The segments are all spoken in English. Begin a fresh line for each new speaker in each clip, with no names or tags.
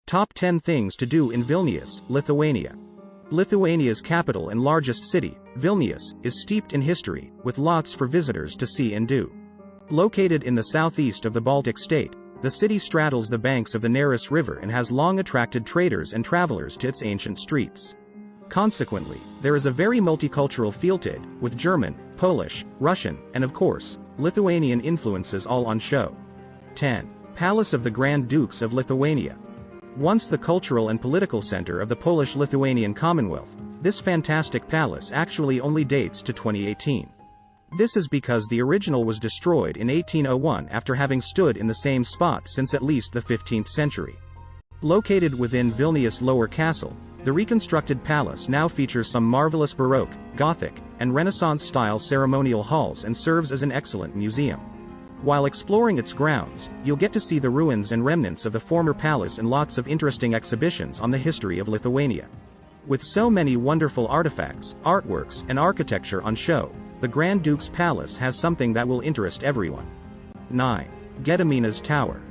Top 10 things to do in Vilnius, Lithuania. Lithuania's capital and largest city, Vilnius, is steeped in history, with lots for visitors to see and do. Located in the southeast of the Baltic state, the city straddles the banks of the Neris River and has long attracted traders and travelers to its ancient streets. Consequently, there is a very multicultural feel to it, with German, Polish, Russian, and of course, Lithuanian influences all on show. 10. Palace of the Grand Dukes of Lithuania. Once the cultural and political center of the Polish-Lithuanian Commonwealth, this fantastic palace actually only dates to 2018. This is because the original was destroyed in 1801 after having stood in the same spot since at least the 15th century. Located within Vilnius Lower Castle, the reconstructed palace now features some marvelous Baroque, Gothic, and Renaissance-style ceremonial halls and serves as an excellent museum. While exploring its grounds, you'll get to see the ruins and remnants of the former palace and lots of interesting exhibitions on the history of Lithuania. With so many wonderful artifacts, artworks, and architecture on show, the Grand Duke's Palace has something that will interest everyone. 9. Ghetaminas Tower.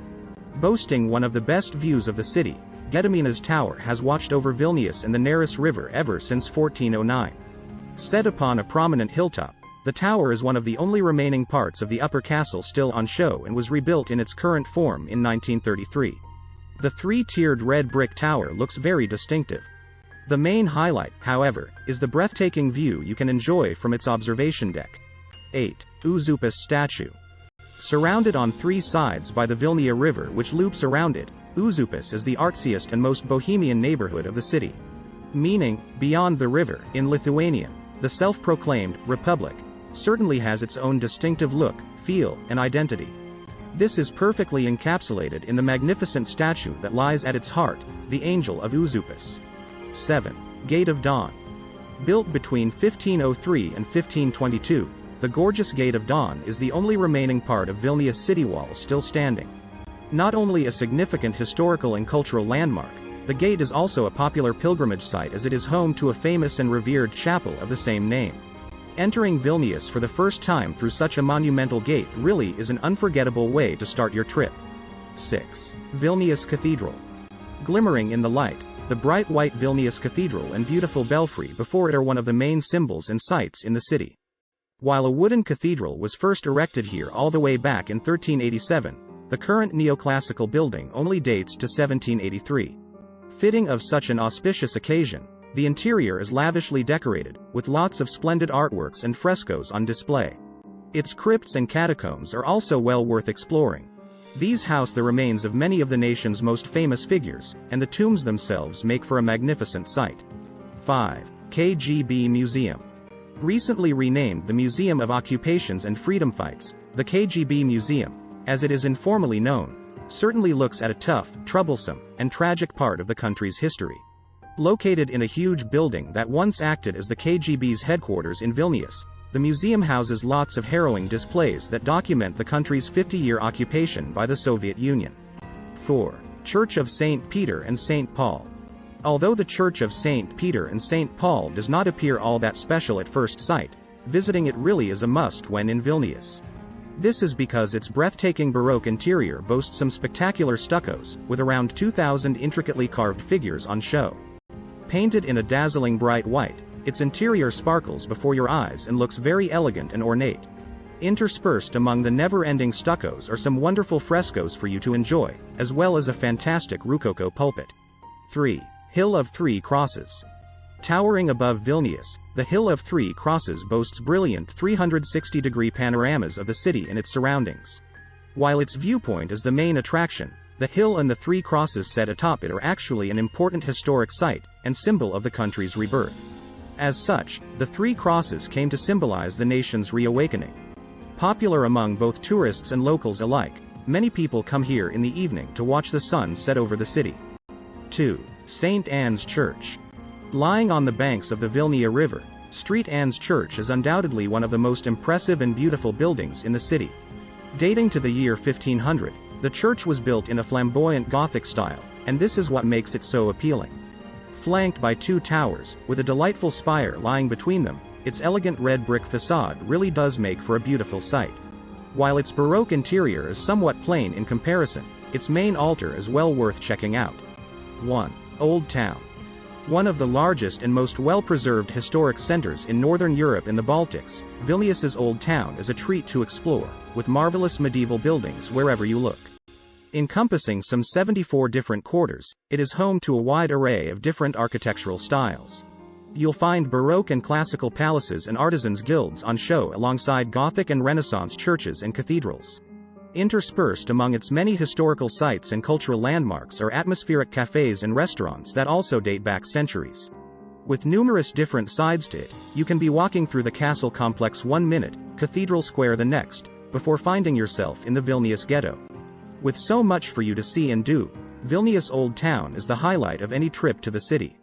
Boasting one of the best views of the city, Ghetaminas Tower has watched over Vilnius and the Neris River ever since 1409. Set upon a prominent hilltop, the tower is one of the only remaining parts of the upper castle still on show and was rebuilt in its current form in 1933. The three-tiered red brick tower looks very distinctive. The main highlight, however, is the breathtaking view you can enjoy from its observation deck. 8. Užupis statue. Surrounded on three sides by the Vilnia River which loops around it, Užupis is the artsiest and most bohemian neighborhood of the city. Meaning, beyond the river, in Lithuanian, the self-proclaimed Republic certainly has its own distinctive look, feel, and identity. This is perfectly encapsulated in the magnificent statue that lies at its heart, the Angel of Užupis. 7. Gate of Dawn. Built between 1503 and 1522, the gorgeous Gate of Dawn is the only remaining part of Vilnius city wall still standing. Not only a significant historical and cultural landmark, the gate is also a popular pilgrimage site as it is home to a famous and revered chapel of the same name. Entering Vilnius for the first time through such a monumental gate really is an unforgettable way to start your trip. 6. Vilnius Cathedral. Glimmering in the light, the bright white Vilnius Cathedral and beautiful belfry before it are one of the main symbols and sights in the city. While a wooden cathedral was first erected here all the way back in 1387, the current neoclassical building only dates to 1783. Fitting of such an auspicious occasion, the interior is lavishly decorated, with lots of splendid artworks and frescoes on display. Its crypts and catacombs are also well worth exploring. These house the remains of many of the nation's most famous figures, and the tombs themselves make for a magnificent sight. 5. KGB Museum. Recently renamed the Museum of Occupations and Freedom Fights, the KGB Museum, as it is informally known, certainly looks at a tough, troublesome, and tragic part of the country's history. Located in a huge building that once acted as the KGB's headquarters in Vilnius, the museum houses lots of harrowing displays that document the country's 50-year occupation by the Soviet Union. 4. Church of St. Peter and St. Paul. Although the Church of St. Peter and St. Paul does not appear all that special at first sight, visiting it really is a must when in Vilnius. This is because its breathtaking Baroque interior boasts some spectacular stuccos, with around 2,000 intricately carved figures on show. Painted in a dazzling bright white, its interior sparkles before your eyes and looks very elegant and ornate. Interspersed among the never-ending stuccos are some wonderful frescoes for you to enjoy, as well as a fantastic Rococo pulpit. 3. Hill of Three Crosses. Towering above Vilnius, the Hill of Three Crosses boasts brilliant 360-degree panoramas of the city and its surroundings. While its viewpoint is the main attraction, the hill and the three crosses set atop it are actually an important historic site, and symbol of the country's rebirth. As such, the three crosses came to symbolize the nation's reawakening. Popular among both tourists and locals alike, many people come here in the evening to watch the sun set over the city. 2. St. Anne's Church. Lying on the banks of the Vilnia River, St. Anne's Church is undoubtedly one of the most impressive and beautiful buildings in the city. Dating to the year 1500, the church was built in a flamboyant Gothic style, and this is what makes it so appealing. Flanked by two towers, with a delightful spire lying between them, its elegant red brick facade really does make for a beautiful sight. While its Baroque interior is somewhat plain in comparison, its main altar is well worth checking out. 1. Old Town. One of the largest and most well-preserved historic centers in Northern Europe and the Baltics, Vilnius's Old Town is a treat to explore, with marvelous medieval buildings wherever you look. Encompassing some 74 different quarters, it is home to a wide array of different architectural styles. You'll find Baroque and classical palaces and artisans' guilds on show alongside Gothic and Renaissance churches and cathedrals. Interspersed among its many historical sites and cultural landmarks are atmospheric cafes and restaurants that also date back centuries. With numerous different sides to it, you can be walking through the castle complex one minute, Cathedral Square the next, before finding yourself in the Vilnius ghetto. With so much for you to see and do, Vilnius Old Town is the highlight of any trip to the city.